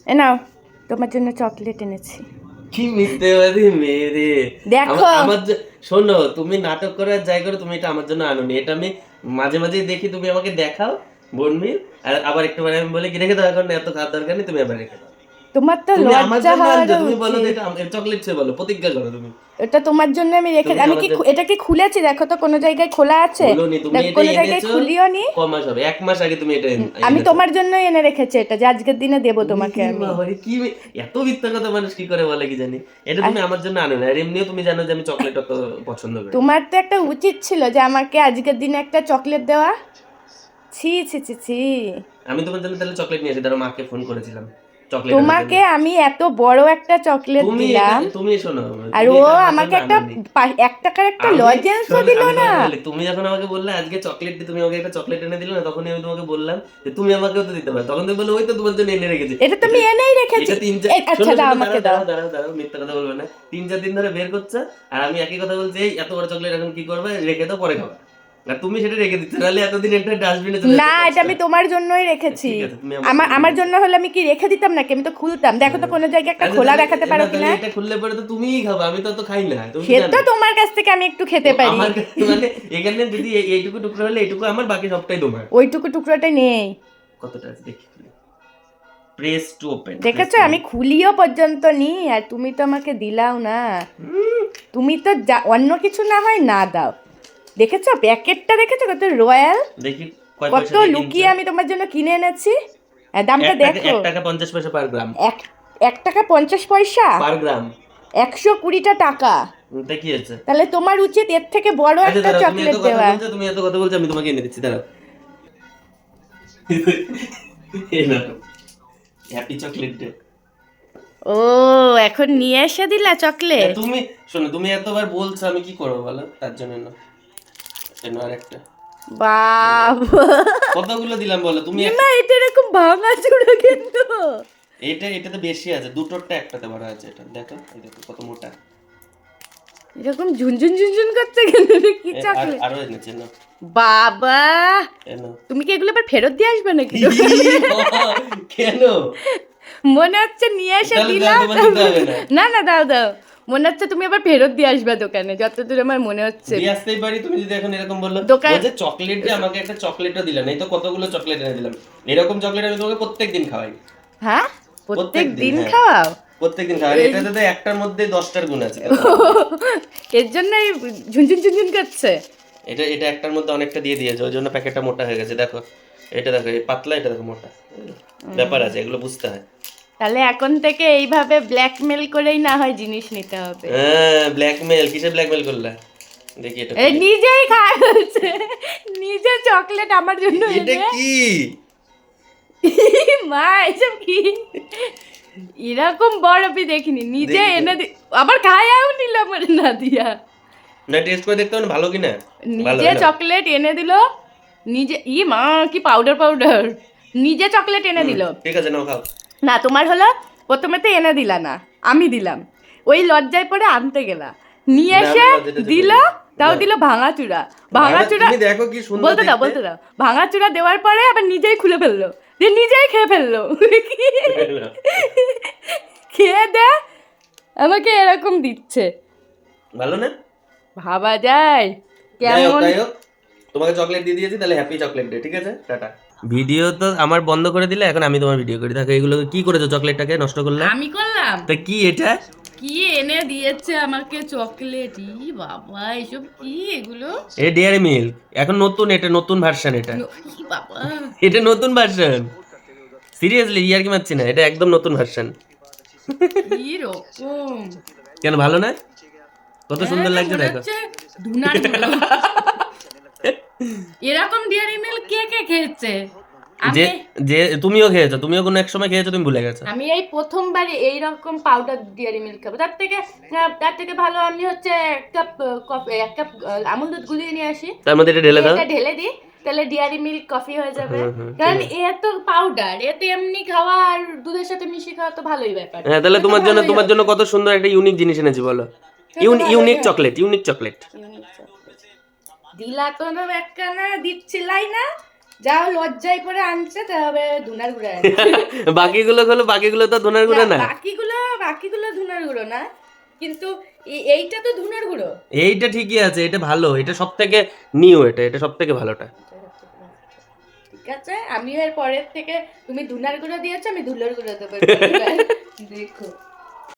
এ নাও, তোমার জন্য চকলেট এনেছি। কি মিথ্যেবাদী মেয়ে রে। দেখো আমার শোনো, তুমি নাটক করার যাই করো, তুমি এটা আমার জন্য আনোনি। এটা আমি মাঝে মাঝে দেখি, তুমি আমাকে দেখাও বোনমিল, আর আবার একটু পরে আমি বলি কি রেখে দাও, এখন এত খাওয়ার দরকার নেই, তুমি আবার রেখে দাও। তোমার তো তুমি আমার লজ্জা জন্য আনছো, হওয়ারও তুমি বলো যে উচিত। এটা চকলেট সে বলো, প্রতিজ্ঞা করো তুমি। এটা তোমার জন্য আমি রেখে, তুমি আমি আমার কি জন্য এটা কি খুলেছি? দেখো তো কোনো জায়গায় খোলা আছে? বলোনি, তুমি দেখো এটা কোনো জায়গায় এনেছো খুলিও নি। ক মাস হবে, 1 মাস আগে তুমি এটা আমি এনেছো। তোমার জন্যই এনে রেখেছি এটা, যে আজকের দিনে দেবো তোমাকে উরি আমি। বাবারে, কি এত মিথ্যা কথা মানুষ কি করে বলে কি জানি। এটা আর তুমি আমার জন্য আনো না, আর এমনিও তুমি জানো যে আমি চকলেট অত পছন্দ করি না। তোমার তো একটা উচিত ছিল যে আমাকে আজকের দিনে একটা চকলেট দেওয়া। ছি ছি ছি ছি। আমি তোমার জন্য তাহলে চকলেট নিয়ে এসে, ধরো মাকে ফোন করেছিলাম চকলেট আনার জন্য। তোমাকে আমি এত বড় একটা চকলেট তুমি এটা, দিলাম, তুমি শোনো, আর তুমি ও এটা আমার জন্য আমাকে একটা আনোনি। 1 টাকার একটা আমি লজেন্সও শোনো, দিল আমি না। তোমাকে বলি, তুমি যখন আমাকে বললে আজকে চকলেট দি, তুমি আমাকে একটা চকলেট এনে দিলে না, তখনই আমি তোমাকে বললাম যে তুমি আমাকেও তো দিতে পারো। তখন তুমি বললে ওই তো তোমার জন্য এনে রেখেছি। এটা এটা তুমি এনেই রেখেছি। এটা তিন চার, আচ্ছা শোনো দাও, শোনো, আমাকে দাঁড়াও দাও। দাঁড়াও দাঁড়াও দাঁড়াও, মিথ্যা কথা বলবে না। 3-4 দিন ধরে বের করছে, আর আমি একই কথা বলছি, এই এত বড় চকলেট এখন কি করবে, রেখে দাও, পরে খাবা। আর তুমি সেটা রেখে দিচ্ছ, নাহলে এতদিন এটা ডাস্টবিনে চলে না, যেত এটা কাজটা। আমি তোমার জন্যই রেখেছি। ঠিক আছে, তুমি আমার আমার জন্য আমার রেখেছো। জন্য হলে আমি কি রেখে দিতাম নাকি? আমি তো খুলতাম। দেখো তো হ্যাঁ। কোনো জায়গায় একটা আচ্ছা খোলা তাহলে, দেখাতে না পারো তাহলে কিনা। এটা খুললে পরে তো তুমিই খাবা, আমি তো অত খাই না, তুমি সে তো জানো। তোমার কাছ থেকে আমি একটু ও খেতে পারি। আমার কাছে মানে, এখানে যদি এইটুকু টুকরো হলে এইটুকু আমার, বাকি সবটাই তোমার। ওইটুকু টুকরোটা নেই। কতটা আছে দেখি, প্রেস টু ওপেন, প্রেস দেখেছো, টু আমি খুলিও পর্যন্ত নি, আর তুমি তো আমাকে দিলাও না। তুমি তো অন্য কিছু না হয় না দাও। দেখেছো প্যাকেটটা, দেখেছো কত রয়্যাল, দেখি কয় কত পয়সা দিয়ে কিনছো। লুকিয়ে আমি তোমার জন্য কিনে এনেছি। দামটা 1 দেখো। টাকা 50 পয়সা পার গ্রাম। এক 1 টাকা 50 পয়সা। পার গ্রাম। 120টা টাকা। তা কি আছে। তাহলে তোমার উচিত এর থেকে বড় আচ্ছা একটা দাঁড়াও, তুমি এত চকলেট কথা দেওয়া। বলছো, তুমি এত কথা বলছো, আমি তোমাকে এনে দিচ্ছি, দাঁড়াও। এই দেখো, হ্যাপি চকলেট ডে। ও, এখন নিয়ে এসে দিলা চকলেট। তুমি শোনো, তুমি এতবার বলছো, আমি কি করবো বলো, তার জন্য না। কেন আরেকটা, বাবা, কতগুলো দিলাম বলো তুমি। মা এটা এরকম ভাঙা চূড়া কিন্তু। এটাতে বেশি আছে, দুটোরটা একটাতে বড় আছে। এটা দেখো, এই দেখো কত মোটা। এরকম ঝুনঝুন ঝুনঝুন করছে কেন? এটা কি আর চকলেট? আরো এনেছে না। বাবা, কেন? তুমি কি এগুলো আবার ফেরত দিয়ে আসবে নাকি? কেন? মনে হচ্ছে নিয়ে এসে তাহলে দিলা। তোমার দিতে হবে না। না না, দাও দাও। মনে হচ্ছে তুমি আবার ফেরত দিয়ে আসবে দোকানে, যতদূর আমার মনে হচ্ছে। দিয়ে আসতেই পারি, তুমি যদি এখন এরকম বললো দোকান বলছে চকলেট দিয়ে, আমাকে একটা চকলেটও দিলাম, এই তো কতগুলো চকলেট এনে দিলাম। এরকম চকলেট আমি তোমাকে প্রত্যেকদিন খাওয়াই। হ্যাঁ, প্রত্যেক দিন হ্যাঁ, খাওয়াও? প্রত্যেকদিন খাওয়াই। এটাতে তো একটার মধ্যে 10টার গুণ আছে। এর জন্যই ঝুনঝুন ঝুনঝুন করছে। এটা একটার মধ্যে অনেকটা দিয়ে দিয়েছে, ওই জন্য প্যাকেটটা মোটা হয়ে গেছে। দেখো এটা, দেখো এই পাতলা, এটা দেখো মোটা। ব্যাপার আছে, এগুলো বুঝতে হয়। তাহলে এখন থেকে এইভাবে ব্ল্যাকমেল করেই না হয় জিনিস নিতে হবে। হ্যাঁ, ব্ল্যাকমেল, কিসে ব্ল্যাকমেল করলা? দেখি এটা এই খুলে। নিজেই খায় বলছে, নিজে চকলেট আমার জন্য এটা এনে। কি? মা, এসব কি? এরকম বড় আমি দেখিনি, নিজে দেখি তো। এনে আবার খায়াও নিলাম না দিয়া। না, টেস্ট করে দেখতে হবে ভালো কিনা। ভালো নিজে না? চকলেট এনে দিল। নিজে, মা, কি পাউডার পাউডার। নিজে চকলেট এনে দিল। ঠিক আছে, নাও খাও। না, তোমার হলো প্রথমে তো এনে দিলা না, আমি দিলাম। ওই লজ্জায় পড়ে আনতে গেলা, নিয়ে না, এসে আমি লজ্জাটা দিল। করি। তাও না। দিল ভাঙাচুরা। ভাঙাচুরা, তুমি দেখো কি সুন্দর বলতে দাও দেখতে। বলতে দাও। ভাঙাচুরা দেওয়ার পরে আবার নিজেই খুলে ফেললো, দিয়ে নিজেই খেয়ে ফেললো। খেয়ে দে আমাকে এরকম দিচ্ছে। ভালো না? ভাবা যায় যাই হোক, কেমন? যাই হোক, তোমাকে চকলেট দিয়ে দিয়েছি, তাহলে হ্যাপি চকলেট ডে, ঠিক আছে, টাটা। ভিডিও তো আমার বন্ধ করে দিলে, এখন আমি তোমার ভিডিও করি। দেখো এগুলো কি করেছো, চকলেটটাকে নষ্ট করলে। আমি করলাম? তা কি এটা? কি এনে দিয়েছে আমাকে চকলেট? ই বাবা, এসব কি এগুলো? এটা ডেয়ারি মিল্ক, এখন নতুন, এটা নতুন ভার্সন। এটা ই বাবা, এটা নতুন ভার্সন। সিরিয়াসলি, ইয়ার কি মারছি না, এটা একদম নতুন ভার্সন। কি রকম! কেন ভালো না? কত সুন্দর লাগছে মনে দেখো। হচ্ছে ধুনার গুঁড়ো। এরকম ডেয়ারি মিল্ক কে কে খেয়েছে? যে আমি যে তুমিও খেয়েছো, তুমিও কোনো এক সময় খেয়েছো, তুমি ভুলে গেছো। আমি এই প্রথমবার এইরকম পাউডার ডেয়ারি মিল্ক খাবো। তার থেকে ভালো আমি হচ্ছে 1 কাপ কফি, 1 কাপ আমুল দুধ গুলিয়ে নিয়ে আসি, তার মধ্যে এটা ঢেলে দাও। এটা ঢেলে দিই, তাহলে ডেয়ারি মিল্ক কফি হয়ে যাবে। ঠিক কারণ আছে। এ তো পাউডার, এতে এমনি খাওয়া আর দুধের সাথে মিশিয়ে খাওয়া তো ভালোই ব্যাপার। হ্যাঁ, তাহলে এটা তো তোমার জন্য, ভালোই তোমার হবে। জন্য কত সুন্দর একটা ইউনিক জিনিস এনেছি বলো। এটা তো ভালোই ইউনিক হবে। Chocolate, unique chocolate. Unique chocolate। দিলা তো না একখানা, দিচ্ছিলাই না, যাও লজ্জায় করে আনছে তবে ধুনার গুঁড়ো আনছে। বাকিগুলো তো ধনের গুঁড়ো না। বাকিগুলো ধুনার গুঁড়ো না, কিন্তু এইটা তো ধুনার গুঁড়ো। এইটা ঠিকই আছে, এটা ভালো, এটা সব থেকে নিউ, এটা সব থেকে ভালোটা। ঠিক আছে, আমি এর পরের থেকে তুমি ধুনার গুঁড়ো দিয়েছো, আমি ধুলোর গুঁড়ো দেবো। দেখো।